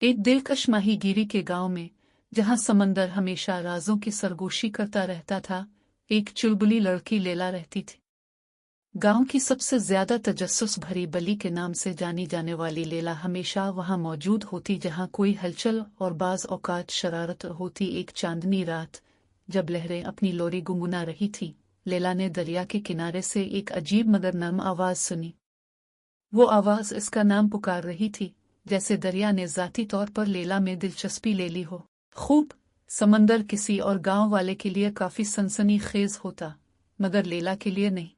एक दिलकश माहीगीरी के गांव में, जहां समंदर हमेशा राजों की सरगोशी करता रहता था, एक चुलबुली लड़की लैला रहती थी। गांव की सबसे ज्यादा तजस्सुस भरी बली के नाम से जानी जाने वाली लैला हमेशा वहां मौजूद होती जहां कोई हलचल और बाज औकात शरारत होती। एक चांदनी रात, जब लहरें अपनी लोरी गुनगुना रही थी, लैला ने दरिया के किनारे से एक अजीब मगर नर्म आवाज सुनी। वो आवाज इसका नाम पुकार रही थी, जैसे दरिया ने ज़ाती तौर पर लैला में दिलचस्पी ले ली हो। खूब समंदर किसी और गांव वाले के लिए काफी सनसनीखेज होता, मगर लैला के लिए नहीं।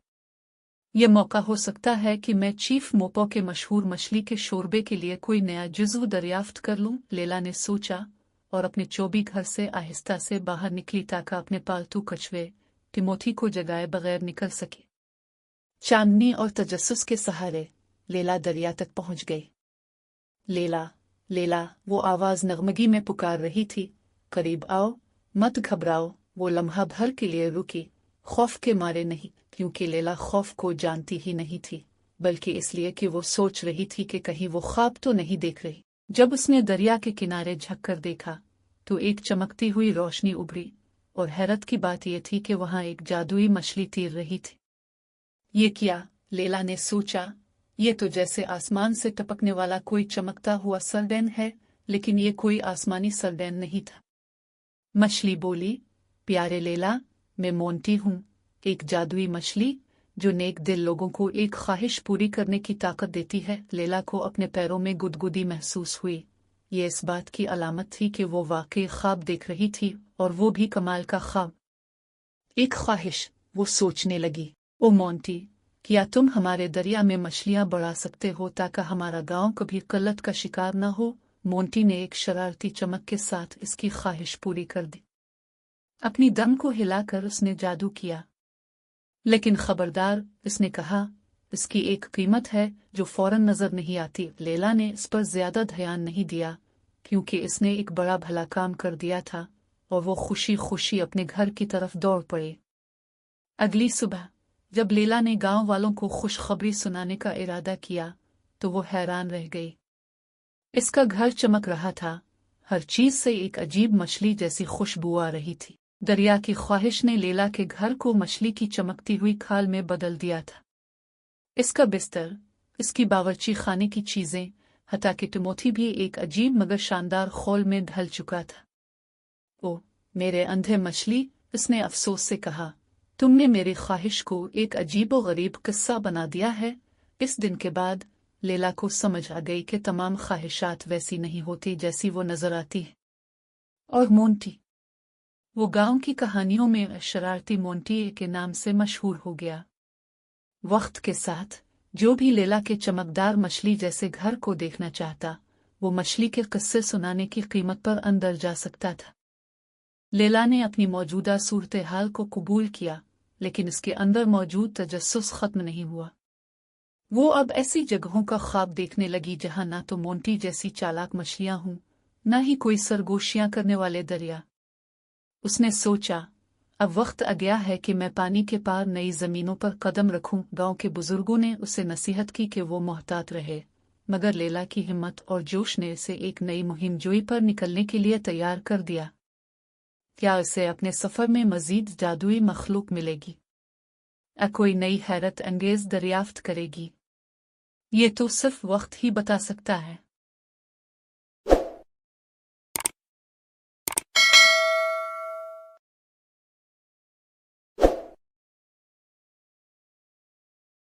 ये मौका हो सकता है कि मैं चीफ मोपो के मशहूर मछली के शोरबे के लिए कोई नया जुज़्व दरियाफ्त कर लूं, लैला ने सोचा, और अपने चोबी घर से आहिस्ता से बाहर निकली ताकि अपने पालतू कछुए टिमोथी को जगाए बगैर निकल सके। चांदनी और तजस्सुस के सहारे लैला दरिया तक पहुंच गई। लैला, लैला, वो आवाज नगमगी में पुकार रही थी, करीब आओ, मत घबराओ। वो लम्हा भर के लिए रुकी, खौफ के मारे नहीं, क्योंकि लैला खौफ को जानती ही नहीं थी, बल्कि इसलिए कि वो सोच रही थी कि कहीं वो ख्वाब तो नहीं देख रही। जब उसने दरिया के किनारे झुककर देखा, तो एक चमकती हुई रोशनी उभरी, और हैरत की बात यह थी कि वहां एक जादुई मछली तैर रही थी। ये क्या, लैला ने सोचा, ये तो जैसे आसमान से टपकने वाला कोई चमकता हुआ सरडैन है, लेकिन ये कोई आसमानी सरडैन नहीं था। मछली बोली, प्यारे लैला, मैं मोंटी हूँ, एक जादुई मछली जो नेक दिल लोगों को एक ख्वाहिश पूरी करने की ताकत देती है। लैला को अपने पैरों में गुदगुदी महसूस हुई। ये इस बात की अलामत थी कि वो वाकई ख्वाब देख रही थी, और वो भी कमाल का ख्वाब। एक ख्वाहिश, वो सोचने लगी, ओ मोंटी, क्या तुम हमारे दरिया में मछलियां बढ़ा सकते हो ताकि हमारा गांव कभी किल्लत का शिकार न हो? मोंटी ने एक शरारती चमक के साथ इसकी ख्वाहिश पूरी कर दी। अपनी दम को हिलाकर उसने जादू किया। लेकिन खबरदार, इसने कहा, इसकी एक कीमत है जो फौरन नजर नहीं आती। लैला ने इस पर ज्यादा ध्यान नहीं दिया, क्योंकि इसने एक बड़ा भला काम कर दिया था, और वो खुशी खुशी अपने घर की तरफ दौड़ पड़ी। अगली सुबह, जब लैला ने गांव वालों को खुशखबरी सुनाने का इरादा किया, तो वो हैरान रह गई। इसका घर चमक रहा था, हर चीज से एक अजीब मछली जैसी खुशबू आ रही थी। दरिया की ख्वाहिश ने लैला के घर को मछली की चमकती हुई खाल में बदल दिया था। इसका बिस्तर, इसकी बावर्ची खाने की चीजें, हत्ता कि टिमोथी भी एक अजीब मगर शानदार खौल में ढल चुका था। ओ मेरे अंधे मछली, इसने अफसोस से कहा, तुमने मेरी ख्वाहिश को एक अजीब व गरीब किस्सा बना दिया है। इस दिन के बाद लैला को समझ आ गई कि तमाम ख्वाहिशात वैसी नहीं होती जैसी वो नजर आती है। और मोंटी, वो गांव की कहानियों में शरारती मोंटी के नाम से मशहूर हो गया। वक्त के साथ जो भी लैला के चमकदार मछली जैसे घर को देखना चाहता, वो मछली के किस्से सुनाने की कीमत पर अंदर जा सकता था। लैला ने अपनी मौजूदा सूरत हाल को कबूल किया, लेकिन इसके अंदर मौजूद तजस्सुस खत्म नहीं हुआ। वो अब ऐसी जगहों का ख्वाब देखने लगी जहां ना तो मोंटी जैसी चालाक मछलियां हों, ना ही कोई सरगोशियां करने वाले दरिया। उसने सोचा, अब वक्त आ गया है कि मैं पानी के पार नई जमीनों पर कदम रखूं। गांव के बुजुर्गों ने उसे नसीहत की कि वो मोहतात रहे, मगर लैला की हिम्मत और जोश ने इसे एक नई मुहिम जोई पर निकलने के लिए तैयार कर दिया। क्या उसे अपने सफर में मजीद जादुई मखलूक मिलेगी? कोई नई हैरत अंगेज दरियाफ्त करेगी? ये तो सिर्फ वक्त ही बता सकता है।